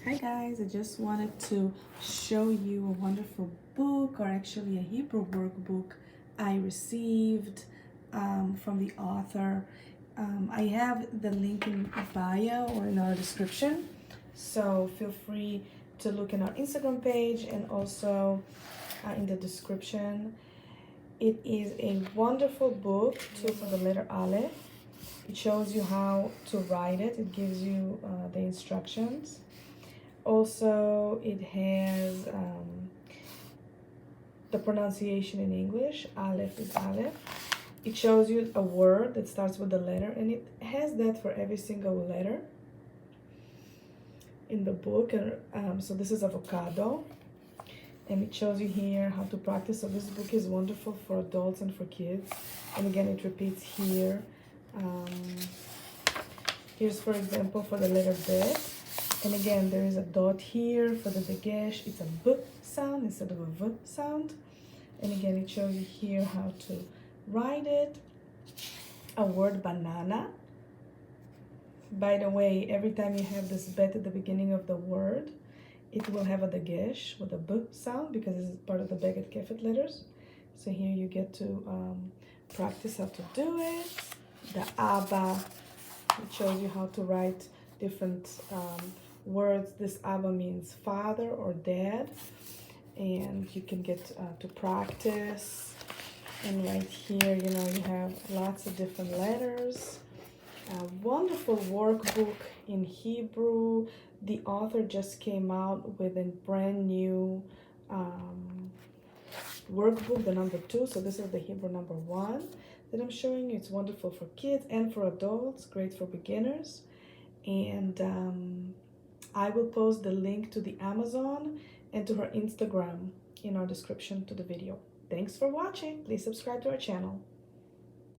Hi guys, I just wanted to show you a wonderful book, or actually a Hebrew workbook I received from the author. I have the link in bio or in our description, so feel free to look in our Instagram page and also in the description. It is a wonderful book too for the letter Aleph. It shows you how to write it. It gives you the instructions. Also, it has the pronunciation in English. Aleph is Aleph. It shows you a word that starts with the letter, and it has that for every single letter in the book. And so this is avocado, and it shows you here how to practice. So this book is wonderful for adults and for kids. And again, it repeats here. Here's, for example, for the letter Bet. And again, there is a dot here for the dagesh. It's a B sound instead of a V sound. And again, it shows you here how to write it. A word banana. By the way, every time you have this bet at the beginning of the word, it will have a dagesh with a B sound because this is part of the Beget Kefet letters. So here you get to practice how to do it. The Abba, it shows you how to write different words. This Abba means father or dad, and you can get to practice. And right here, you have lots of different letters. A wonderful workbook in Hebrew. The author just came out with a brand new workbook, the number 2. So this is the Hebrew number 1 that I'm showing you. It's wonderful for kids and for adults, great for beginners. And I will post the link to the Amazon and to her Instagram in our description to the video. Thanks for watching. Please subscribe to our channel.